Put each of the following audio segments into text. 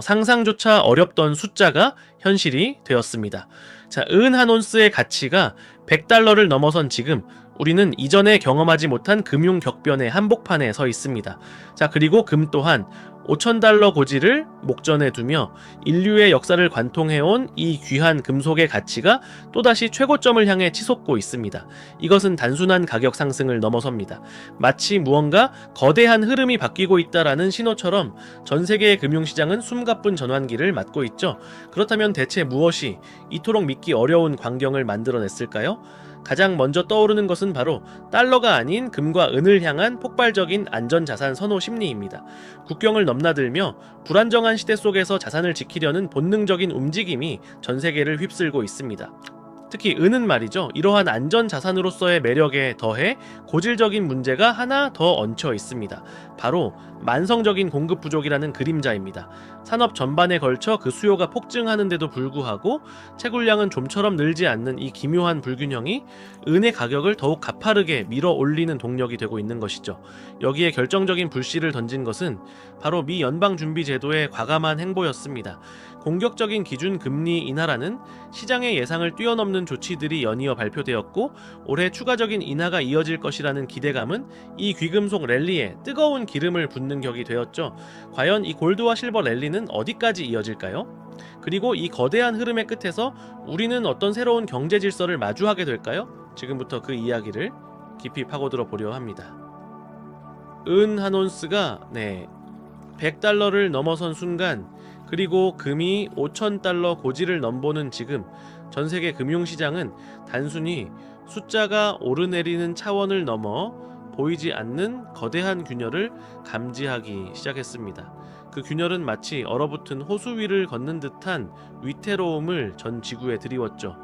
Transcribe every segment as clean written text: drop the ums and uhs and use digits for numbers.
상상조차 어렵던 숫자가 현실이 되었습니다. 자, 은 한 온스의 가치가 100달러를 넘어선 지금 우리는 이전에 경험하지 못한 금융 격변의 한복판에 서 있습니다. 자, 그리고 금 또한 5,000달러 고지를 목전에 두며 인류의 역사를 관통해온 이 귀한 금속의 가치가 또다시 최고점을 향해 치솟고 있습니다. 이것은 단순한 가격 상승을 넘어섭니다. 마치 무언가 거대한 흐름이 바뀌고 있다라는 신호처럼 전 세계의 금융시장은 숨가쁜 전환기를 맞고 있죠. 그렇다면 대체 무엇이 이토록 믿기 어려운 광경을 만들어냈을까요? 가장 먼저 떠오르는 것은 바로 달러가 아닌 금과 은을 향한 폭발적인 안전자산 선호 심리입니다. 국경을 넘나들며 불안정한 시대 속에서 자산을 지키려는 본능적인 움직임이 전 세계를 휩쓸고 있습니다. 특히 은은 말이죠. 이러한 안전 자산으로서의 매력에 더해 고질적인 문제가 하나 더 얹혀 있습니다. 바로 만성적인 공급 부족이라는 그림자입니다. 산업 전반에 걸쳐 그 수요가 폭증하는데도 불구하고 채굴량은 좀처럼 늘지 않는 이 기묘한 불균형이 은의 가격을 더욱 가파르게 밀어 올리는 동력이 되고 있는 것이죠. 여기에 결정적인 불씨를 던진 것은 바로 미 연방준비제도의 과감한 행보였습니다. 공격적인 기준 금리 인하라는 시장의 예상을 뛰어넘는 조치들이 연이어 발표되었고, 올해 추가적인 인하가 이어질 것이라는 기대감은 이 귀금속 랠리에 뜨거운 기름을 붓는 격이 되었죠. 과연 이 골드와 실버 랠리는 어디까지 이어질까요? 그리고 이 거대한 흐름의 끝에서 우리는 어떤 새로운 경제 질서를 마주하게 될까요? 지금부터 그 이야기를 깊이 파고들어 보려 합니다. 은 한 온스가 100달러를 넘어선 순간, 그리고 금이 5,000달러 고지를 넘보는 지금, 전 세계 금융시장은 단순히 숫자가 오르내리는 차원을 넘어 보이지 않는 거대한 균열을 감지하기 시작했습니다. 그 균열은 마치 얼어붙은 호수 위를 걷는 듯한 위태로움을 전 지구에 드리웠죠.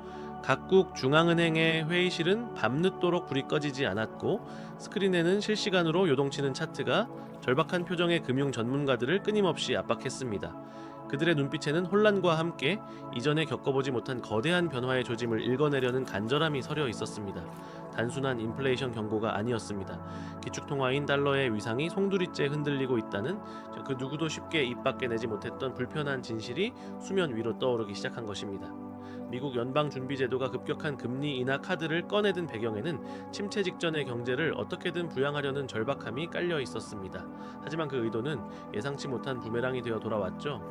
각국 중앙은행의 회의실은 밤늦도록 불이 꺼지지 않았고, 스크린에는 실시간으로 요동치는 차트가 절박한 표정의 금융 전문가들을 끊임없이 압박했습니다. 그들의 눈빛에는 혼란과 함께 이전에 겪어보지 못한 거대한 변화의 조짐을 읽어내려는 간절함이 서려 있었습니다. 단순한 인플레이션 경고가 아니었습니다. 기축통화인 달러의 위상이 송두리째 흔들리고 있다는 그 누구도 쉽게 입 밖에 내지 못했던 불편한 진실이 수면 위로 떠오르기 시작한 것입니다. 미국 연방준비제도가 급격한 금리 인하 카드를 꺼내든 배경에는 침체 직전의 경제를 어떻게든 부양하려는 절박함이 깔려 있었습니다. 하지만 그 의도는 예상치 못한 부메랑이 되어 돌아왔죠.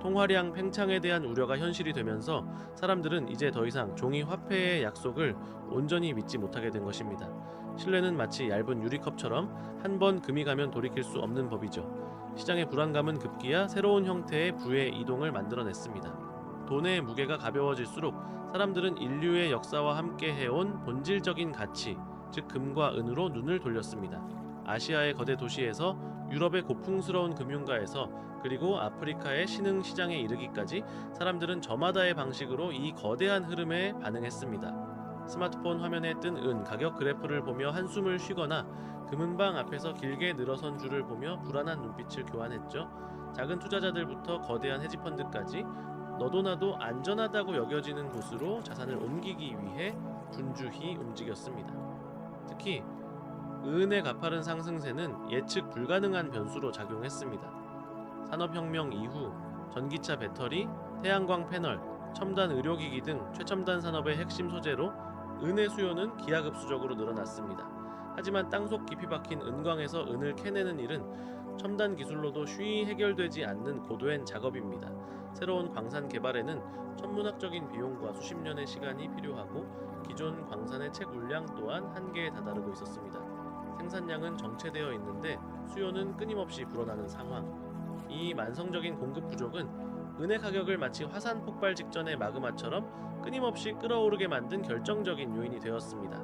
통화량 팽창에 대한 우려가 현실이 되면서 사람들은 이제 더 이상 종이 화폐의 약속을 온전히 믿지 못하게 된 것입니다. 신뢰는 마치 얇은 유리컵처럼 한 번 금이 가면 돌이킬 수 없는 법이죠. 시장의 불안감은 급기야 새로운 형태의 부의 이동을 만들어냈습니다. 돈의 무게가 가벼워질수록 사람들은 인류의 역사와 함께 해온 본질적인 가치, 즉 금과 은으로 눈을 돌렸습니다. 아시아의 거대 도시에서 유럽의 고풍스러운 금융가에서 그리고 아프리카의 신흥 시장에 이르기까지 사람들은 저마다의 방식으로 이 거대한 흐름에 반응했습니다. 스마트폰 화면에 뜬 은 가격 그래프를 보며 한숨을 쉬거나 금은방 앞에서 길게 늘어선 줄을 보며 불안한 눈빛을 교환했죠. 작은 투자자들부터 거대한 헤지펀드까지 너도 나도 안전하다고 여겨지는 곳으로 자산을 옮기기 위해 분주히 움직였습니다. 특히 은의 가파른 상승세는 예측 불가능한 변수로 작용했습니다. 산업혁명 이후 전기차 배터리, 태양광 패널, 첨단 의료기기 등 최첨단 산업의 핵심 소재로 은의 수요는 기하급수적으로 늘어났습니다. 하지만 땅속 깊이 박힌 은광에서 은을 캐내는 일은 첨단 기술로도 쉬이 해결되지 않는 고도의 작업입니다. 새로운 광산 개발에는 천문학적인 비용과 수십 년의 시간이 필요하고 기존 광산의 채굴량 또한 한계에 다다르고 있었습니다. 생산량은 정체되어 있는데 수요는 끊임없이 불어나는 상황. 이 만성적인 공급 부족은 은의 가격을 마치 화산 폭발 직전의 마그마처럼 끊임없이 끓어오르게 만든 결정적인 요인이 되었습니다.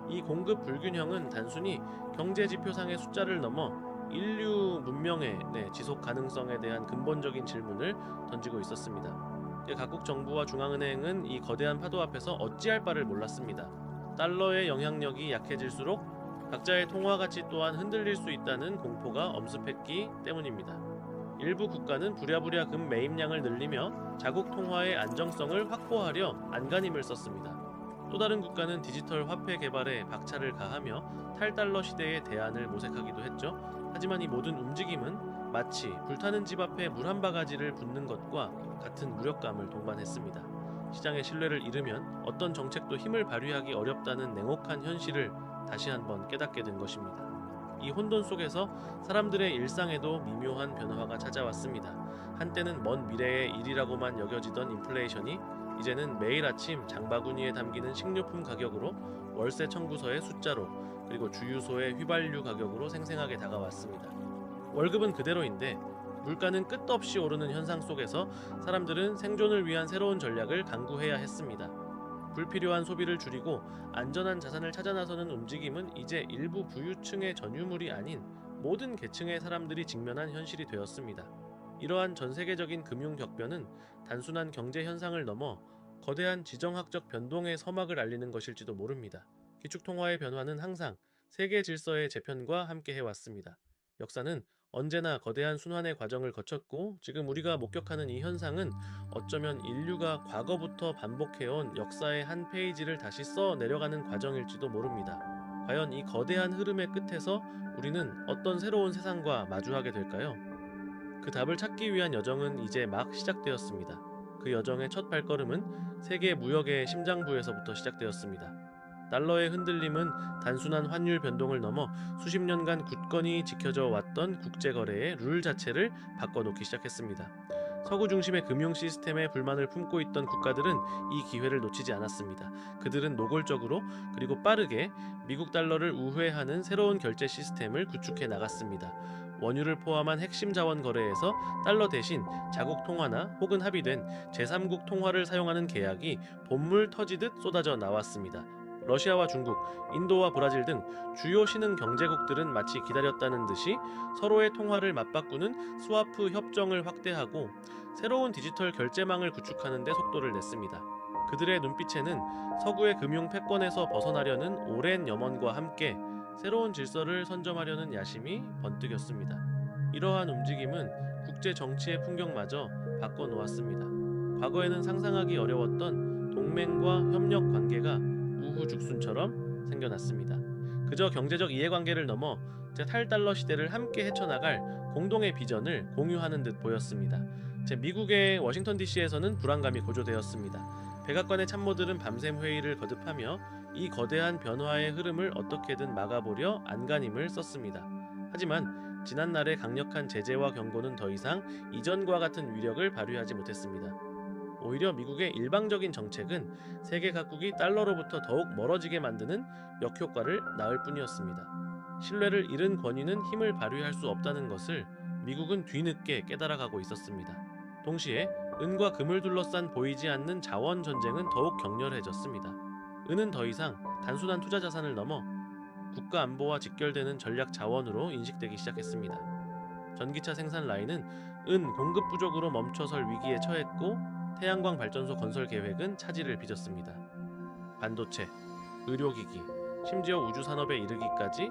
이 공급 불균형은 단순히 경제 지표상의 숫자를 넘어 인류 문명의 지속 가능성에 대한 근본적인 질문을 던지고 있었습니다. 각국 정부와 중앙은행은 이 거대한 파도 앞에서 어찌할 바를 몰랐습니다. 달러의 영향력이 약해질수록 각자의 통화 가치 또한 흔들릴 수 있다는 공포가 엄습했기 때문입니다. 일부 국가는 부랴부랴 금 매입량을 늘리며 자국 통화의 안정성을 확보하려 안간힘을 썼습니다. 또 다른 국가는 디지털 화폐 개발에 박차를 가하며 탈달러 시대의 대안을 모색하기도 했죠. 하지만 이 모든 움직임은 마치 불타는 집 앞에 물 한 바가지를 붓는 것과 같은 무력감을 동반했습니다. 시장의 신뢰를 잃으면 어떤 정책도 힘을 발휘하기 어렵다는 냉혹한 현실을 다시 한번 깨닫게 된 것입니다. 이 혼돈 속에서 사람들의 일상에도 미묘한 변화가 찾아왔습니다. 한때는 먼 미래의 일이라고만 여겨지던 인플레이션이 이제는 매일 아침 장바구니에 담기는 식료품 가격으로, 월세 청구서의 숫자로, 그리고 주유소의 휘발유 가격으로 생생하게 다가왔습니다. 월급은 그대로인데 물가는 끝도 없이 오르는 현상 속에서 사람들은 생존을 위한 새로운 전략을 강구해야 했습니다. 불필요한 소비를 줄이고 안전한 자산을 찾아 나서는 움직임은 이제 일부 부유층의 전유물이 아닌 모든 계층의 사람들이 직면한 현실이 되었습니다. 이러한 전 세계적인 금융 격변은 단순한 경제 현상을 넘어 거대한 지정학적 변동의 서막을 알리는 것일지도 모릅니다. 기축통화의 변화는 항상 세계 질서의 재편과 함께 해왔습니다. 역사는 언제나 거대한 순환의 과정을 거쳤고, 지금 우리가 목격하는 이 현상은 어쩌면 인류가 과거부터 반복해온 역사의 한 페이지를 다시 써 내려가는 과정일지도 모릅니다. 과연 이 거대한 흐름의 끝에서 우리는 어떤 새로운 세상과 마주하게 될까요? 그 답을 찾기 위한 여정은 이제 막 시작되었습니다. 그 여정의 첫 발걸음은 세계 무역의 심장부에서부터 시작되었습니다. 달러의 흔들림은 단순한 환율 변동을 넘어 수십 년간 굳건히 지켜져 왔던 국제거래의 룰 자체를 바꿔놓기 시작했습니다. 서구 중심의 금융 시스템에 불만을 품고 있던 국가들은 이 기회를 놓치지 않았습니다. 그들은 노골적으로 그리고 빠르게 미국 달러를 우회하는 새로운 결제 시스템을 구축해 나갔습니다. 원유를 포함한 핵심 자원 거래에서 달러 대신 자국 통화나 혹은 합의된 제3국 통화를 사용하는 계약이 본물 터지듯 쏟아져 나왔습니다. 러시아와 중국, 인도와 브라질 등 주요 신흥 경제국들은 마치 기다렸다는 듯이 서로의 통화를 맞바꾸는 스와프 협정을 확대하고 새로운 디지털 결제망을 구축하는 데 속도를 냈습니다. 그들의 눈빛에는 서구의 금융 패권에서 벗어나려는 오랜 염원과 함께 새로운 질서를 선점하려는 야심이 번뜩였습니다. 이러한 움직임은 국제 정치의 풍경마저 바꿔놓았습니다. 과거에는 상상하기 어려웠던 동맹과 협력 관계가 우후죽순처럼 생겨났습니다. 그저 경제적 이해관계를 넘어 제8달러 시대를 함께 헤쳐나갈 공동의 비전을 공유하는 듯 보였습니다. 미국의 워싱턴 DC에서는 불안감이 고조되었습니다. 백악관의 참모들은 밤샘 회의를 거듭하며 이 거대한 변화의 흐름을 어떻게든 막아보려 안간힘을 썼습니다. 하지만 지난날의 강력한 제재와 경고는 더 이상 이전과 같은 위력을 발휘하지 못했습니다. 오히려 미국의 일방적인 정책은 세계 각국이 달러로부터 더욱 멀어지게 만드는 역효과를 낳을 뿐이었습니다. 신뢰를 잃은 권위는 힘을 발휘할 수 없다는 것을 미국은 뒤늦게 깨달아가고 있었습니다. 동시에 은과 금을 둘러싼 보이지 않는 자원 전쟁은 더욱 격렬해졌습니다. 은은 더 이상 단순한 투자 자산을 넘어 국가 안보와 직결되는 전략 자원으로 인식되기 시작했습니다. 전기차 생산 라인은 은 공급 부족으로 멈춰설 위기에 처했고, 태양광 발전소 건설 계획은 차질을 빚었습니다. 반도체, 의료기기, 심지어 우주산업에 이르기까지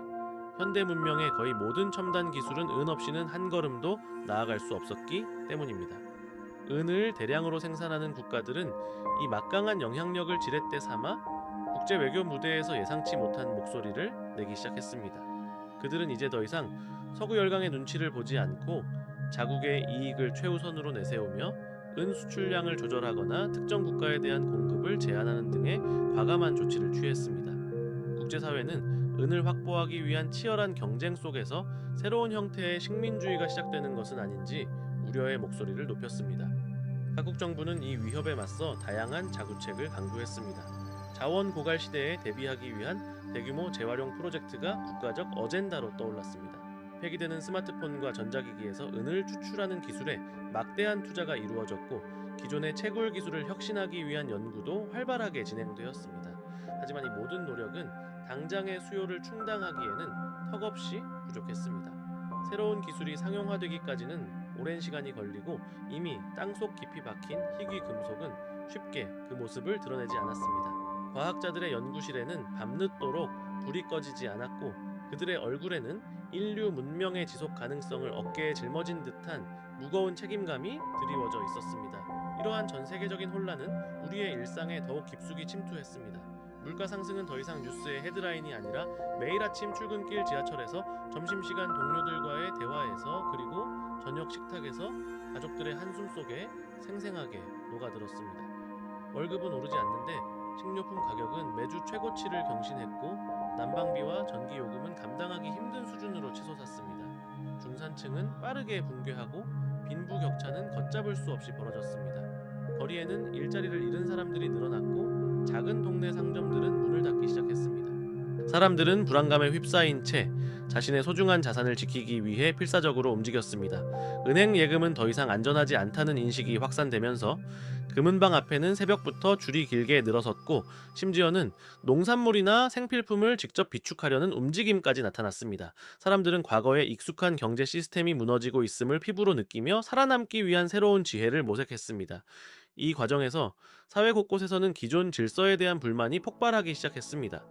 현대 문명의 거의 모든 첨단 기술은 은 없이는 한 걸음도 나아갈 수 없었기 때문입니다. 은을 대량으로 생산하는 국가들은 이 막강한 영향력을 지렛대 삼아 국제 외교 무대에서 예상치 못한 목소리를 내기 시작했습니다. 그들은 이제 더 이상 서구 열강의 눈치를 보지 않고 자국의 이익을 최우선으로 내세우며 은 수출량을 조절하거나 특정 국가에 대한 공급을 제한하는 등의 과감한 조치를 취했습니다. 국제사회는 은을 확보하기 위한 치열한 경쟁 속에서 새로운 형태의 식민주의가 시작되는 것은 아닌지 우려의 목소리를 높였습니다. 각국 정부는 이 위협에 맞서 다양한 자구책을 강구했습니다. 자원 고갈 시대에 대비하기 위한 대규모 재활용 프로젝트가 국가적 어젠다로 떠올랐습니다. 폐기되는 스마트폰과 전자기기에서 은을 추출하는 기술에 막대한 투자가 이루어졌고, 기존의 채굴 기술을 혁신하기 위한 연구도 활발하게 진행되었습니다. 하지만 이 모든 노력은 당장의 수요를 충당하기에는 턱없이 부족했습니다. 새로운 기술이 상용화되기까지는 오랜 시간이 걸리고, 이미 땅속 깊이 박힌 희귀 금속은 쉽게 그 모습을 드러내지 않았습니다. 과학자들의 연구실에는 밤늦도록 불이 꺼지지 않았고, 그들의 얼굴에는 인류 문명의 지속 가능성을 어깨에 짊어진 듯한 무거운 책임감이 드리워져 있었습니다. 이러한 전 세계적인 혼란은 우리의 일상에 더욱 깊숙이 침투했습니다. 물가 상승은 더 이상 뉴스의 헤드라인이 아니라 매일 아침 출근길 지하철에서, 점심시간 동료들과의 대화에서, 그리고 저녁 식탁에서 가족들의 한숨 속에 생생하게 녹아들었습니다. 월급은 오르지 않는데 식료품 가격은 매주 최고치를 경신했고 난방비와 전기요금은 감당하기 힘든 수준으로 치솟았습니다. 중산층은 빠르게 붕괴하고 빈부격차는 걷잡을 수 없이 벌어졌습니다. 거리에는 일자리를 잃은 사람들이 늘어났고 작은 동네 상점들은 문을 닫기 시작했습니다. 사람들은 불안감에 휩싸인 채 자신의 소중한 자산을 지키기 위해 필사적으로 움직였습니다. 은행 예금은 더 이상 안전하지 않다는 인식이 확산되면서 금은방 앞에는 새벽부터 줄이 길게 늘어섰고 심지어는 농산물이나 생필품을 직접 비축하려는 움직임까지 나타났습니다. 사람들은 과거에 익숙한 경제 시스템이 무너지고 있음을 피부로 느끼며 살아남기 위한 새로운 지혜를 모색했습니다. 이 과정에서 사회 곳곳에서는 기존 질서에 대한 불만이 폭발하기 시작했습니다.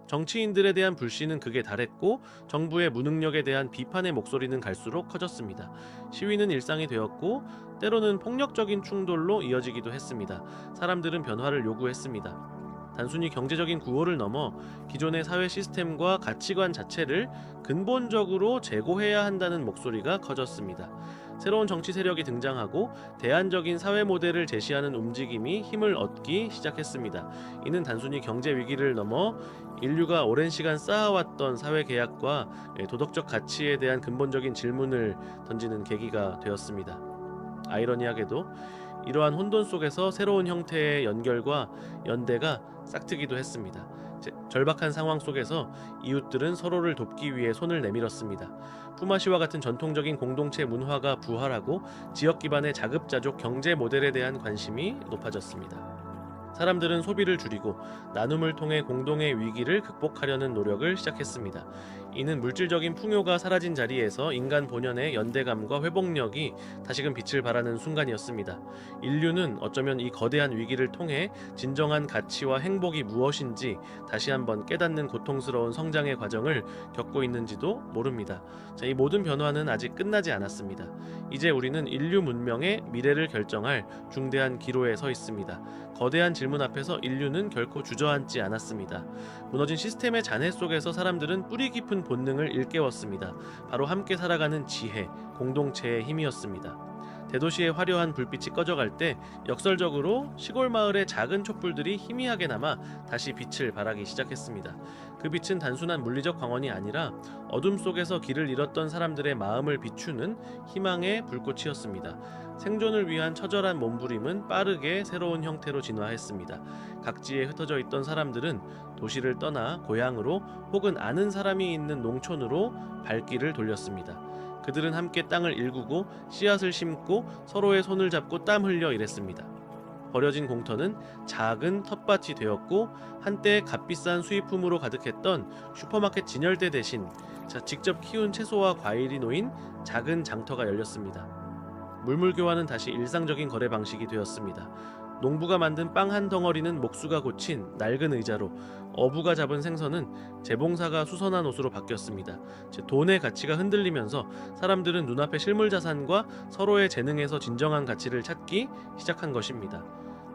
정치인들에 대한 불신은 극에 달했고 정부의 무능력에 대한 비판의 목소리는 갈수록 커졌습니다. 시위는 일상이 되었고 때로는 폭력적인 충돌로 이어지기도 했습니다. 사람들은 변화를 요구했습니다. 단순히 경제적인 구호를 넘어 기존의 사회 시스템과 가치관 자체를 근본적으로 재고해야 한다는 목소리가 커졌습니다. 새로운 정치 세력이 등장하고 대안적인 사회 모델을 제시하는 움직임이 힘을 얻기 시작했습니다. 이는 단순히 경제 위기를 넘어 인류가 오랜 시간 쌓아왔던 사회 계약과 도덕적 가치에 대한 근본적인 질문을 던지는 계기가 되었습니다. 아이러니하게도 이러한 혼돈 속에서 새로운 형태의 연결과 연대가 싹트기도 했습니다. 절박한 상황 속에서 이웃들은 서로를 돕기 위해 손을 내밀었습니다. 푸마시와 같은 전통적인 공동체 문화가 부활하고 지역 기반의 자급자족 경제 모델에 대한 관심이 높아졌습니다. 사람들은 소비를 줄이고 나눔을 통해 공동의 위기를 극복하려는 노력을 시작했습니다. 이는 물질적인 풍요가 사라진 자리에서 인간 본연의 연대감과 회복력이 다시금 빛을 발하는 순간이었습니다. 인류는 어쩌면 이 거대한 위기를 통해 진정한 가치와 행복이 무엇인지 다시 한번 깨닫는 고통스러운 성장의 과정을 겪고 있는지도 모릅니다. 이 모든 변화는 아직 끝나지 않았습니다. 이제 우리는 인류 문명의 미래를 결정할 중대한 기로에 서 있습니다. 거대한 질문 앞에서 인류는 결코 주저앉지 않았습니다. 무너진 시스템의 잔해 속에서 사람들은 뿌리 깊은 본능을 일깨웠습니다. 바로 함께 살아가는 지혜, 공동체의 힘이었습니다. 대도시의 화려한 불빛이 꺼져갈 때 역설적으로 시골 마을의 작은 촛불들이 희미하게 남아 다시 빛을 발하기 시작했습니다. 그 빛은 단순한 물리적 광원이 아니라 어둠 속에서 길을 잃었던 사람들의 마음을 비추는 희망의 불꽃이었습니다. 생존을 위한 처절한 몸부림은 빠르게 새로운 형태로 진화했습니다. 각지에 흩어져 있던 사람들은 도시를 떠나 고향으로 혹은 아는 사람이 있는 농촌으로 발길을 돌렸습니다. 그들은 함께 땅을 일구고 씨앗을 심고 서로의 손을 잡고 땀 흘려 일했습니다. 버려진 공터는 작은 텃밭이 되었고 한때 값비싼 수입품으로 가득했던 슈퍼마켓 진열대 대신 직접 키운 채소와 과일이 놓인 작은 장터가 열렸습니다. 물물교환은 다시 일상적인 거래 방식이 되었습니다. 농부가 만든 빵 한 덩어리는 목수가 고친 낡은 의자로, 어부가 잡은 생선은 재봉사가 수선한 옷으로 바뀌었습니다. 돈의 가치가 흔들리면서 사람들은 눈앞의 실물 자산과 서로의 재능에서 진정한 가치를 찾기 시작한 것입니다.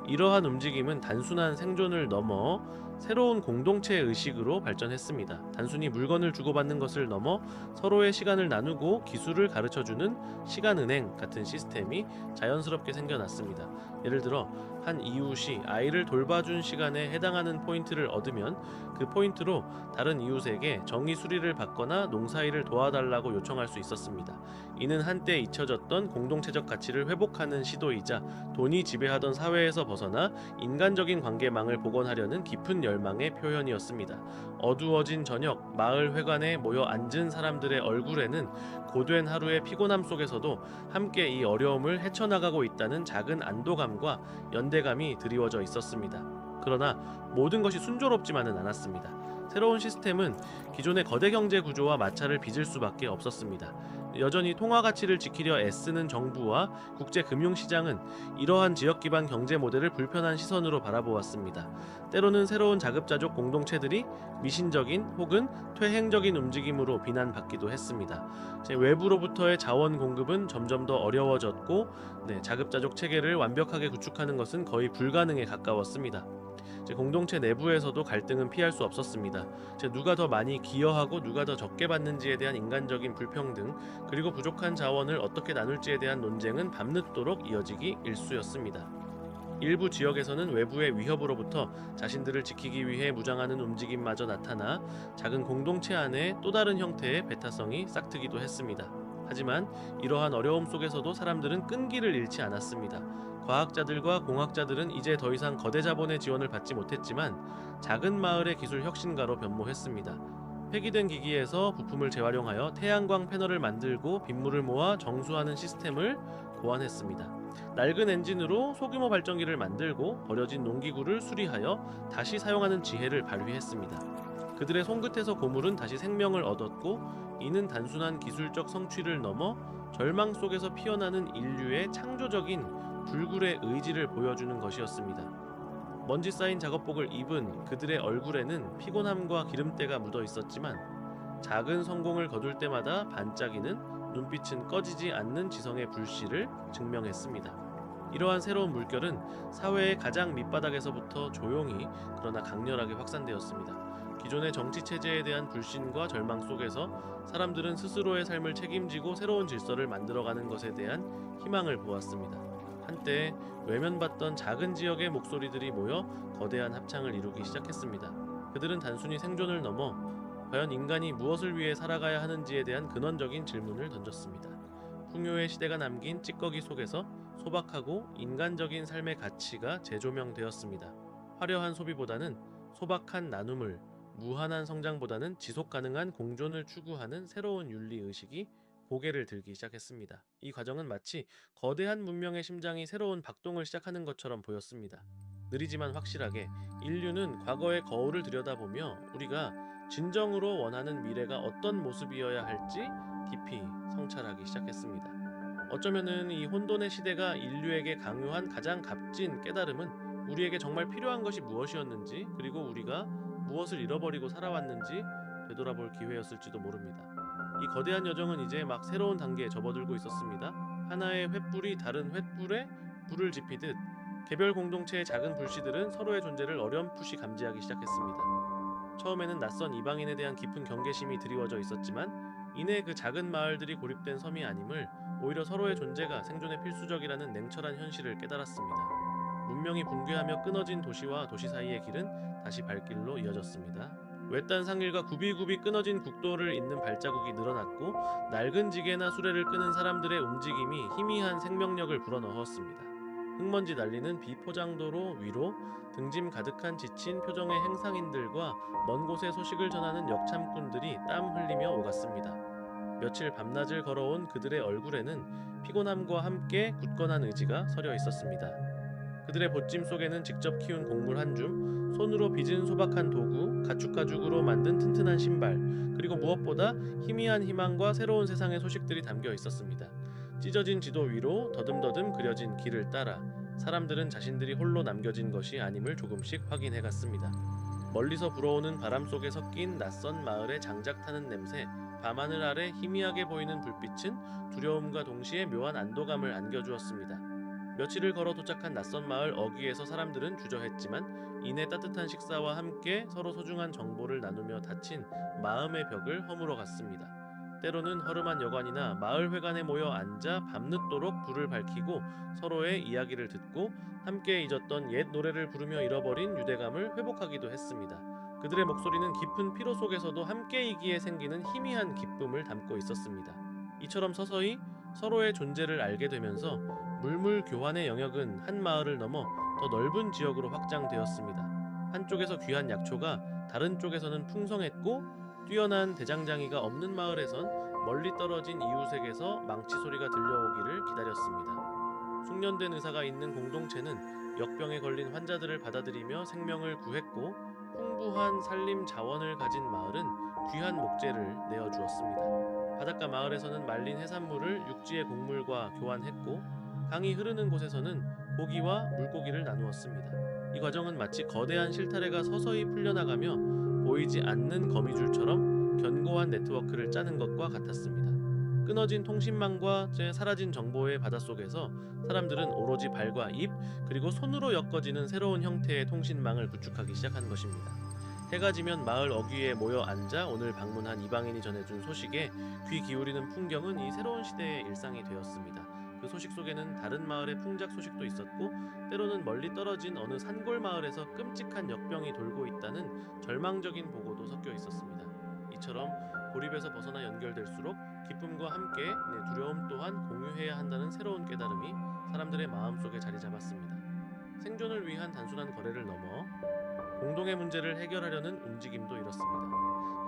이러한 움직임은 단순한 생존을 넘어 새로운 공동체 의식으로 발전했습니다. 단순히 물건을 주고받는 것을 넘어 서로의 시간을 나누고 기술을 가르쳐주는 시간은행 같은 시스템이 자연스럽게 생겨났습니다. 예를 들어 한 이웃이 아이를 돌봐준 시간에 해당하는 포인트를 얻으면 그 포인트로 다른 이웃에게 정의 수리를 받거나 농사일을 도와달라고 요청할 수 있었습니다. 이는 한때 잊혀졌던 공동체적 가치를 회복하는 시도이자 돈이 지배하던 사회에서 벗어나 인간적인 관계망을 복원하려는 깊은 열망의 표현이었습니다. 어두워진 저녁, 마을 회관에 모여 앉은 사람들의 얼굴에는 고된 하루의 피곤함 속에서도 함께 이 어려움을 헤쳐나가고 있다는 작은 안도감과 연대감이 드리워져 있었습니다. 그러나 모든 것이 순조롭지만은 않았습니다. 새로운 시스템은 기존의 거대 경제 구조와 마찰을 빚을 수밖에 없었습니다. 여전히 통화 가치를 지키려 애쓰는 정부와 국제 금융시장은 이러한 지역 기반 경제 모델을 불편한 시선으로 바라보았습니다. 때로는 새로운 자급자족 공동체들이 미신적인 혹은 퇴행적인 움직임으로 비난받기도 했습니다. 외부로부터의 자원 공급은 점점 더 어려워졌고 자급자족 체계를 완벽하게 구축하는 것은 거의 불가능에 가까웠습니다. 이제 공동체 내부에서도 갈등은 피할 수 없었습니다. 이제 누가 더 많이 기여하고 누가 더 적게 받는지에 대한 인간적인 불평등, 그리고 부족한 자원을 어떻게 나눌지에 대한 논쟁은 밤늦도록 이어지기 일쑤였습니다. 일부 지역에서는 외부의 위협으로부터 자신들을 지키기 위해 무장하는 움직임마저 나타나 작은 공동체 안에 또 다른 형태의 배타성이 싹트기도 했습니다. 하지만 이러한 어려움 속에서도 사람들은 끈기를 잃지 않았습니다. 과학자들과 공학자들은 이제 더 이상 거대 자본의 지원을 받지 못했지만 작은 마을의 기술 혁신가로 변모했습니다. 폐기된 기기에서 부품을 재활용하여 태양광 패널을 만들고 빗물을 모아 정수하는 시스템을 고안했습니다. 낡은 엔진으로 소규모 발전기를 만들고 버려진 농기구를 수리하여 다시 사용하는 지혜를 발휘했습니다. 그들의 손끝에서 고물은 다시 생명을 얻었고, 이는 단순한 기술적 성취를 넘어 절망 속에서 피어나는 인류의 창조적인 불굴의 의지를 보여주는 것이었습니다. 먼지 쌓인 작업복을 입은 그들의 얼굴에는 피곤함과 기름때가 묻어 있었지만, 작은 성공을 거둘 때마다 반짝이는 눈빛은 꺼지지 않는 지성의 불씨를 증명했습니다. 이러한 새로운 물결은 사회의 가장 밑바닥에서부터 조용히 그러나 강렬하게 확산되었습니다. 기존의 정치 체제에 대한 불신과 절망 속에서 사람들은 스스로의 삶을 책임지고 새로운 질서를 만들어가는 것에 대한 희망을 보았습니다. 한때 외면받던 작은 지역의 목소리들이 모여 거대한 합창을 이루기 시작했습니다. 그들은 단순히 생존을 넘어 과연 인간이 무엇을 위해 살아가야 하는지에 대한 근원적인 질문을 던졌습니다. 풍요의 시대가 남긴 찌꺼기 속에서 소박하고 인간적인 삶의 가치가 재조명되었습니다. 화려한 소비보다는 소박한 나눔을, 무한한 성장보다는 지속 가능한 공존을 추구하는 새로운 윤리의식이 고개를 들기 시작했습니다. 이 과정은 마치 거대한 문명의 심장이 새로운 박동을 시작하는 것처럼 보였습니다. 느리지만 확실하게 인류는 과거의 거울을 들여다보며 우리가 진정으로 원하는 미래가 어떤 모습이어야 할지 깊이 성찰하기 시작했습니다. 어쩌면은 이 혼돈의 시대가 인류에게 강요한 가장 값진 깨달음은 우리에게 정말 필요한 것이 무엇이었는지, 그리고 우리가 무엇을 잃어버리고 살아왔는지 되돌아볼 기회였을지도 모릅니다. 이 거대한 여정은 이제 막 새로운 단계에 접어들고 있었습니다. 하나의 횃불이 다른 횃불에 불을 지피듯 개별 공동체의 작은 불씨들은 서로의 존재를 어렴풋이 감지하기 시작했습니다. 처음에는 낯선 이방인에 대한 깊은 경계심이 드리워져 있었지만, 이내 그 작은 마을들이 고립된 섬이 아님을, 오히려 서로의 존재가 생존에 필수적이라는 냉철한 현실을 깨달았습니다. 문명이 붕괴하며 끊어진 도시와 도시 사이의 길은 다시 발길로 이어졌습니다. 외딴 상일과 굽이굽이 끊어진 국도를 잇는 발자국이 늘어났고, 낡은 지게나 수레를 끄는 사람들의 움직임이 희미한 생명력을 불어넣었습니다. 흙먼지 날리는 비포장도로 위로 등짐 가득한 지친 표정의 행상인들과 먼 곳의 소식을 전하는 역참꾼들이 땀 흘리며 오갔습니다. 며칠 밤낮을 걸어온 그들의 얼굴에는 피곤함과 함께 굳건한 의지가 서려 있었습니다. 그들의 보찜 속에는 직접 키운 곡물 한 줌, 손으로 빚은 소박한 도구, 가죽으로 만든 튼튼한 신발, 그리고 무엇보다 희미한 희망과 새로운 세상의 소식들이 담겨 있었습니다. 찢어진 지도 위로 더듬더듬 그려진 길을 따라 사람들은 자신들이 홀로 남겨진 것이 아님을 조금씩 확인해갔습니다. 멀리서 불어오는 바람 속에 섞인 낯선 마을의 장작 타는 냄새, 밤하늘 아래 희미하게 보이는 불빛은 두려움과 동시에 묘한 안도감을 안겨주었습니다. 며칠을 걸어 도착한 낯선 마을 어귀에서 사람들은 주저했지만, 이내 따뜻한 식사와 함께 서로 소중한 정보를 나누며 닫힌 마음의 벽을 허물어 갔습니다. 때로는 허름한 여관이나 마을 회관에 모여 앉아 밤늦도록 불을 밝히고 서로의 이야기를 듣고 함께 잊었던 옛 노래를 부르며 잃어버린 유대감을 회복하기도 했습니다. 그들의 목소리는 깊은 피로 속에서도 함께이기에 생기는 희미한 기쁨을 담고 있었습니다. 이처럼 서서히 서로의 존재를 알게 되면서 물물 교환의 영역은 한 마을을 넘어 더 넓은 지역으로 확장되었습니다. 한쪽에서 귀한 약초가 다른 쪽에서는 풍성했고, 뛰어난 대장장이가 없는 마을에선 멀리 떨어진 이웃에게서 망치 소리가 들려오기를 기다렸습니다. 숙련된 의사가 있는 공동체는 역병에 걸린 환자들을 받아들이며 생명을 구했고, 풍부한 산림 자원을 가진 마을은 귀한 목재를 내어주었습니다. 바닷가 마을에서는 말린 해산물을 육지의 곡물과 교환했고, 강이 흐르는 곳에서는 고기와 물고기를 나누었습니다. 이 과정은 마치 거대한 실타래가 서서히 풀려나가며 보이지 않는 거미줄처럼 견고한 네트워크를 짜는 것과 같았습니다. 끊어진 통신망과 사라진 정보의 바닷속에서 사람들은 오로지 발과 입 그리고 손으로 엮어지는 새로운 형태의 통신망을 구축하기 시작한 것입니다. 해가 지면 마을 어귀에 모여 앉아 오늘 방문한 이방인이 전해준 소식에 귀 기울이는 풍경은 이 새로운 시대의 일상이 되었습니다. 그 소식 속에는 다른 마을의 풍작 소식도 있었고, 때로는 멀리 떨어진 어느 산골 마을에서 끔찍한 역병이 돌고 있다는 절망적인 보고도 섞여 있었습니다. 이처럼 고립에서 벗어나 연결될수록 기쁨과 함께 두려움 또한 공유해야 한다는 새로운 깨달음이 사람들의 마음속에 자리 잡았습니다. 생존을 위한 단순한 거래를 넘어 공동의 문제를 해결하려는 움직임도 이렇습니다.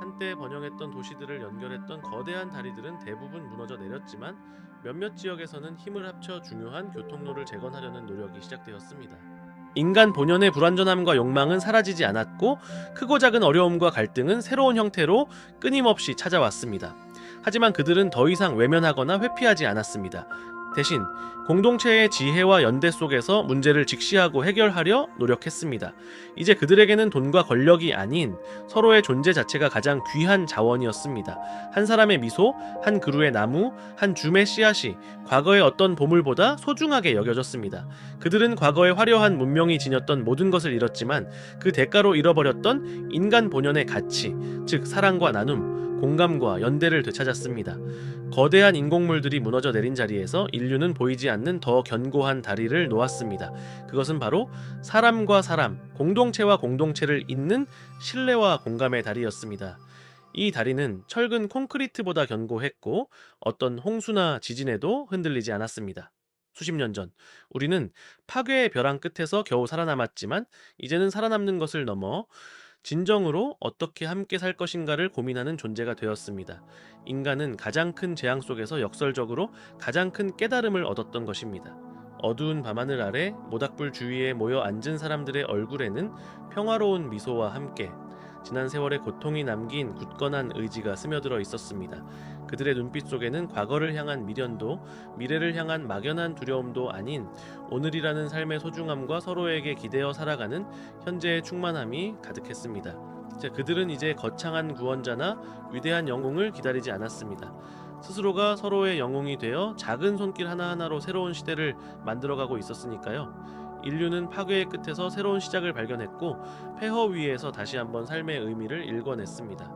한때 번영했던 도시들을 연결했던 거대한 다리들은 대부분 무너져 내렸지만 몇몇 지역에서는 힘을 합쳐 중요한 교통로를 재건하려는 노력이 시작되었습니다. 인간 본연의 불완전함과 욕망은 사라지지 않았고, 크고 작은 어려움과 갈등은 새로운 형태로 끊임없이 찾아왔습니다. 하지만 그들은 더 이상 외면하거나 회피하지 않았습니다. 대신 공동체의 지혜와 연대 속에서 문제를 직시하고 해결하려 노력했습니다. 이제 그들에게는 돈과 권력이 아닌 서로의 존재 자체가 가장 귀한 자원이었습니다. 한 사람의 미소, 한 그루의 나무, 한 줌의 씨앗이 과거의 어떤 보물보다 소중하게 여겨졌습니다. 그들은 과거의 화려한 문명이 지녔던 모든 것을 잃었지만 그 대가로 잃어버렸던 인간 본연의 가치, 즉 사랑과 나눔, 공감과 연대를 되찾았습니다. 거대한 인공물들이 무너져 내린 자리에서 인류는 보이지 않는 더 견고한 다리를 놓았습니다. 그것은 바로 사람과 사람, 공동체와 공동체를 잇는 신뢰와 공감의 다리였습니다. 이 다리는 철근 콘크리트보다 견고했고 어떤 홍수나 지진에도 흔들리지 않았습니다. 수십 년 전, 우리는 파괴의 벼랑 끝에서 겨우 살아남았지만 이제는 살아남는 것을 넘어 진정으로 어떻게 함께 살 것인가를 고민하는 존재가 되었습니다. 인간은 가장 큰 재앙 속에서 역설적으로 가장 큰 깨달음을 얻었던 것입니다. 어두운 밤하늘 아래 모닥불 주위에 모여 앉은 사람들의 얼굴에는 평화로운 미소와 함께 지난 세월의 고통이 남긴 굳건한 의지가 스며들어 있었습니다. 그들의 눈빛 속에는 과거를 향한 미련도, 미래를 향한 막연한 두려움도 아닌 오늘이라는 삶의 소중함과 서로에게 기대어 살아가는 현재의 충만함이 가득했습니다. 그들은 이제 거창한 구원자나 위대한 영웅을 기다리지 않았습니다. 스스로가 서로의 영웅이 되어 작은 손길 하나하나로 새로운 시대를 만들어가고 있었으니까요. 인류는 파괴의 끝에서 새로운 시작을 발견했고 폐허 위에서 다시 한번 삶의 의미를 일궈냈습니다.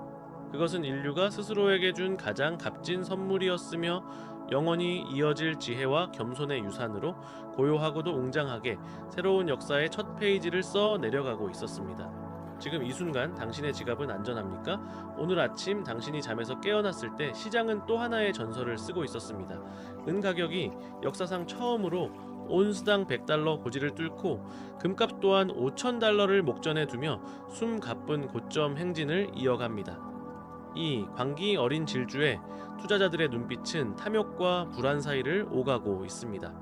그것은 인류가 스스로에게 준 가장 값진 선물이었으며 영원히 이어질 지혜와 겸손의 유산으로 고요하고도 웅장하게 새로운 역사의 첫 페이지를 써 내려가고 있었습니다. 지금 이 순간 당신의 지갑은 안전합니까? 오늘 아침 당신이 잠에서 깨어났을 때 시장은 또 하나의 전설을 쓰고 있었습니다. 은 가격이 역사상 처음으로 온스당 100달러 고지를 뚫고 금값 또한 5,000달러를 목전에 두며 숨 가쁜 고점 행진을 이어갑니다. 이 광기 어린 질주에 투자자들의 눈빛은 탐욕과 불안 사이를 오가고 있습니다.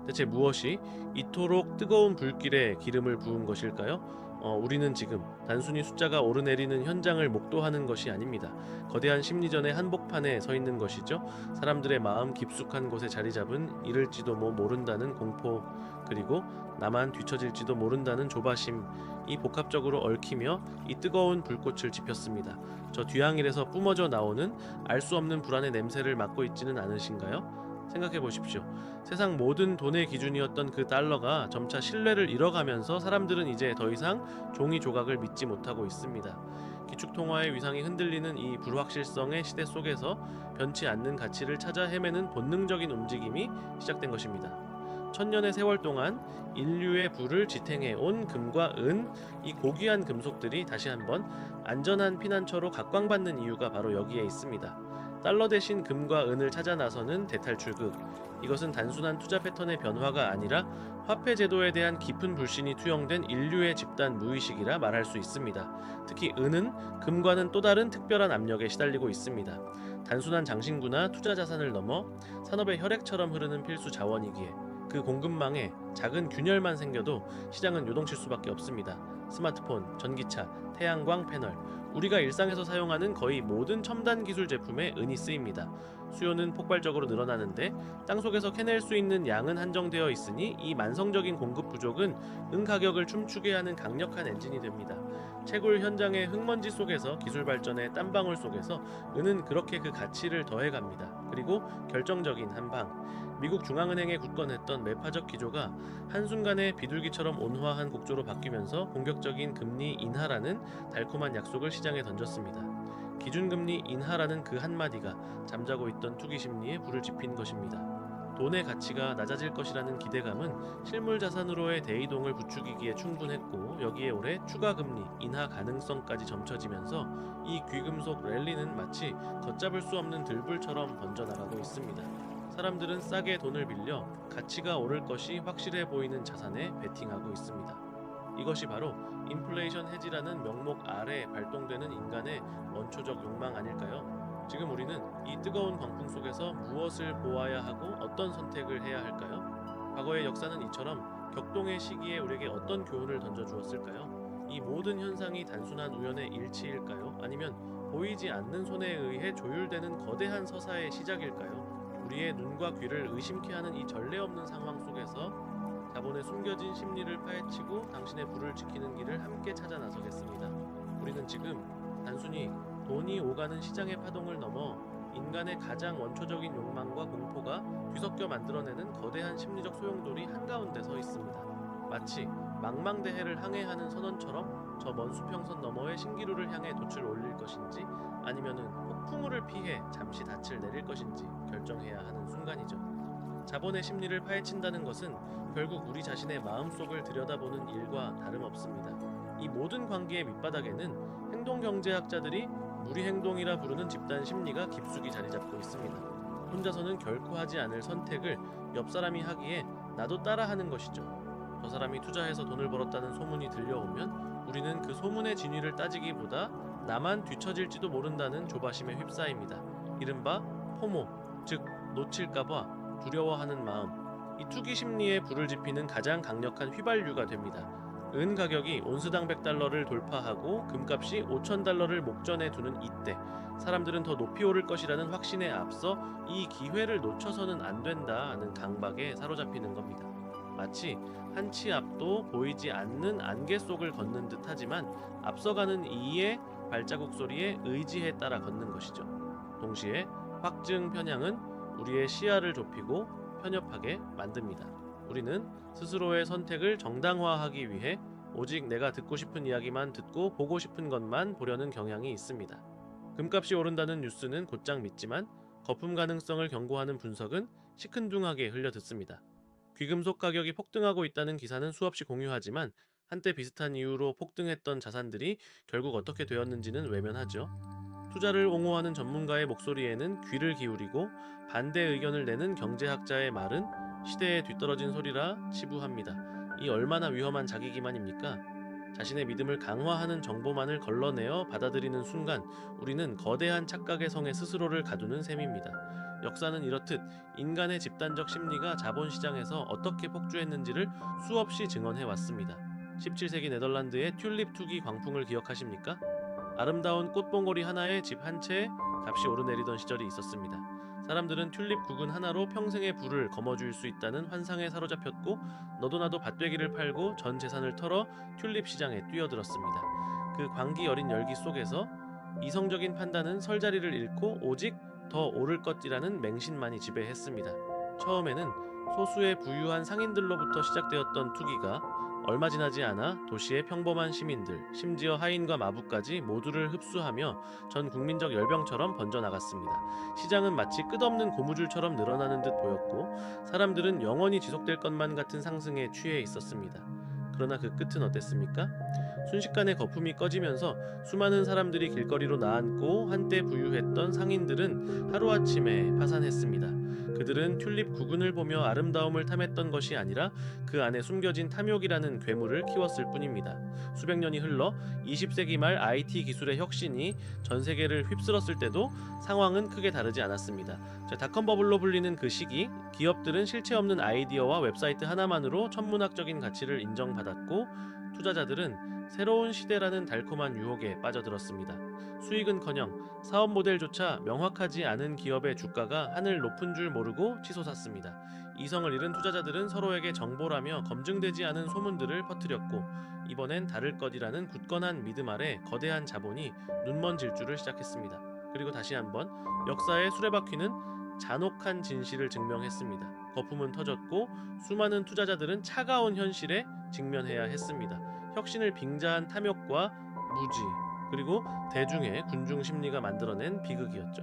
대체 무엇이 이토록 뜨거운 불길에 기름을 부은 것일까요? 우리는 지금 단순히 숫자가 오르내리는 현장을 목도하는 것이 아닙니다. 거대한 심리전의 한복판에 서 있는 것이죠. 사람들의 마음 깊숙한 곳에 자리 잡은 이럴지도 모른다는 공포, 그리고 나만 뒤처질지도 모른다는 조바심, 이 복합적으로 얽히며 이 뜨거운 불꽃을 지폈습니다. 저 뒤항일에서 뿜어져 나오는 알 수 없는 불안의 냄새를 맡고 있지는 않으신가요? 생각해 보십시오. 세상 모든 돈의 기준이었던 그 달러가 점차 신뢰를 잃어가면서 사람들은 이제 더 이상 종이 조각을 믿지 못하고 있습니다. 기축통화의 위상이 흔들리는 이 불확실성의 시대 속에서 변치 않는 가치를 찾아 헤매는 본능적인 움직임이 시작된 것입니다. 천년의 세월 동안 인류의 부를 지탱해 온 금과 은, 이 고귀한 금속들이 다시 한번 안전한 피난처로 각광받는 이유가 바로 여기에 있습니다. 달러 대신 금과 은을 찾아 나서는 대탈출극. 이것은 단순한 투자 패턴의 변화가 아니라 화폐 제도에 대한 깊은 불신이 투영된 인류의 집단 무의식이라 말할 수 있습니다. 특히 은은 금과는 또 다른 특별한 압력에 시달리고 있습니다. 단순한 장신구나 투자 자산을 넘어 산업의 혈액처럼 흐르는 필수 자원이기에 그 공급망에 작은 균열만 생겨도 시장은 요동칠 수밖에 없습니다. 스마트폰, 전기차, 태양광 패널, 우리가 일상에서 사용하는 거의 모든 첨단 기술 제품에 은이 쓰입니다. 수요는 폭발적으로 늘어나는데 땅속에서 캐낼 수 있는 양은 한정되어 있으니 이 만성적인 공급 부족은 은 가격을 춤추게 하는 강력한 엔진이 됩니다. 채굴 현장의 흙먼지 속에서 기술 발전의 땀방울 속에서 은은 그렇게 그 가치를 더해갑니다. 그리고 결정적인 한방, 미국 중앙은행에 굳건했던 매파적 기조가 한순간에 비둘기처럼 온화한 곡조로 바뀌면서 공격적인 금리 인하라는 달콤한 약속을 시장에 던졌습니다. 기준금리 인하라는 그 한마디가 잠자고 있던 투기 심리에 불을 지핀 것입니다. 돈의 가치가 낮아질 것이라는 기대감은 실물 자산으로의 대이동을 부추기기에 충분했고, 여기에 올해 추가 금리 인하 가능성까지 점쳐지면서 이 귀금속 랠리는 마치 걷잡을 수 없는 들불처럼 번져나가고 있습니다. 사람들은 싸게 돈을 빌려 가치가 오를 것이 확실해 보이는 자산에 베팅하고 있습니다. 이것이 바로 인플레이션 해지라는 명목 아래 발동되는 인간의 원초적 욕망 아닐까요? 지금 우리는 이 뜨거운 광풍 속에서 무엇을 보아야 하고 어떤 선택을 해야 할까요? 과거의 역사는 이처럼 격동의 시기에 우리에게 어떤 교훈을 던져주었을까요? 이 모든 현상이 단순한 우연의 일치일까요? 아니면 보이지 않는 손에 의해 조율되는 거대한 서사의 시작일까요? 우리의 눈과 귀를 의심케 하는 이 전례 없는 상황 속에서 자본의 숨겨진 심리를 파헤치고 당신의 부를 지키는 길을 함께 찾아 나서겠습니다. 우리는 지금 단순히 돈이 오가는 시장의 파동을 넘어 인간의 가장 원초적인 욕망과 공포가 뒤섞여 만들어내는 거대한 심리적 소용돌이 한가운데 서 있습니다. 마치 망망대해를 항해하는 선원처럼 저 먼 수평선 너머의 신기루를 향해 돛을 올릴 것인지, 아니면은 폭풍우를 피해 잠시 닻을 내릴 것인지 결정해야 하는 순간이죠. 자본의 심리를 파헤친다는 것은 결국 우리 자신의 마음속을 들여다보는 일과 다름없습니다. 이 모든 관계의 밑바닥에는 행동경제학자들이 무리행동이라 부르는 집단 심리가 깊숙이 자리잡고 있습니다. 혼자서는 결코 하지 않을 선택을 옆 사람이 하기에 나도 따라하는 것이죠. 저 사람이 투자해서 돈을 벌었다는 소문이 들려오면 우리는 그 소문의 진위를 따지기보다 나만 뒤처질지도 모른다는 조바심에 휩싸입니다. 이른바 포모, 즉 놓칠까봐 두려워하는 마음, 이 투기 심리에 불을 지피는 가장 강력한 휘발유가 됩니다. 은 가격이 온스당 100달러를 돌파하고 금값이 5,000달러를 목전에 두는 이때, 사람들은 더 높이 오를 것이라는 확신에 앞서 이 기회를 놓쳐서는 안 된다는 강박에 사로잡히는 겁니다. 마치 한 치 앞도 보이지 않는 안개 속을 걷는 듯 하지만 앞서가는 이의 발자국 소리에 의지에 따라 걷는 것이죠. 동시에 확증 편향은 우리의 시야를 좁히고 편협하게 만듭니다. 우리는 스스로의 선택을 정당화하기 위해 오직 내가 듣고 싶은 이야기만 듣고 보고 싶은 것만 보려는 경향이 있습니다. 금값이 오른다는 뉴스는 곧장 믿지만 거품 가능성을 경고하는 분석은 시큰둥하게 흘려듣습니다. 귀금속 가격이 폭등하고 있다는 기사는 수없이 공유하지만 한때 비슷한 이유로 폭등했던 자산들이 결국 어떻게 되었는지는 외면하죠. 투자를 옹호하는 전문가의 목소리에는 귀를 기울이고 반대 의견을 내는 경제학자의 말은 시대에 뒤떨어진 소리라 치부합니다. 이 얼마나 위험한 자기기만입니까? 자신의 믿음을 강화하는 정보만을 걸러내어 받아들이는 순간 우리는 거대한 착각의 성에 스스로를 가두는 셈입니다. 역사는 이렇듯 인간의 집단적 심리가 자본시장에서 어떻게 폭주했는지를 수없이 증언해왔습니다. 17세기 네덜란드의 튤립 투기 광풍을 기억하십니까? 아름다운 꽃봉오리 하나에 집 한 채에 값이 오르내리던 시절이 있었습니다. 사람들은 튤립 구근 하나로 평생의 부를 거머쥘 수 있다는 환상에 사로잡혔고 너도 나도 밭되기를 팔고 전 재산을 털어 튤립 시장에 뛰어들었습니다. 그 광기 어린 열기 속에서 이성적인 판단은 설자리를 잃고 오직 더 오를 것이라는 맹신만이 지배했습니다. 처음에는 소수의 부유한 상인들로부터 시작되었던 투기가 얼마 지나지 않아 도시의 평범한 시민들, 심지어 하인과 마부까지 모두를 흡수하며 전 국민적 열병처럼 번져나갔습니다. 시장은 마치 끝없는 고무줄처럼 늘어나는 듯 보였고 사람들은 영원히 지속될 것만 같은 상승에 취해 있었습니다. 그러나 그 끝은 어땠습니까? 순식간에 거품이 꺼지면서 수많은 사람들이 길거리로 나앉고 한때 부유했던 상인들은 하루아침에 파산했습니다. 그들은 튤립 구근을 보며 아름다움을 탐했던 것이 아니라 그 안에 숨겨진 탐욕이라는 괴물을 키웠을 뿐입니다. 수백 년이 흘러 20세기 말 IT 기술의 혁신이 전 세계를 휩쓸었을 때도 상황은 크게 다르지 않았습니다. 닷컴 버블로 불리는 그 시기, 기업들은 실체 없는 아이디어와 웹사이트 하나만으로 천문학적인 가치를 인정받았고 투자자들은 새로운 시대라는 달콤한 유혹에 빠져들었습니다. 수익은커녕 사업 모델조차 명확하지 않은 기업의 주가가 하늘 높은 줄 모르고 치솟았습니다. 이성을 잃은 투자자들은 서로에게 정보라며 검증되지 않은 소문들을 퍼뜨렸고, 이번엔 다를 것이라는 굳건한 믿음 아래 거대한 자본이 눈먼 질주를 시작했습니다. 그리고 다시 한번 역사의 수레바퀴는 잔혹한 진실을 증명했습니다. 거품은 터졌고 수많은 투자자들은 차가운 현실에 직면해야 했습니다. 혁신을 빙자한 탐욕과 무지, 그리고 대중의 군중 심리가 만들어낸 비극이었죠.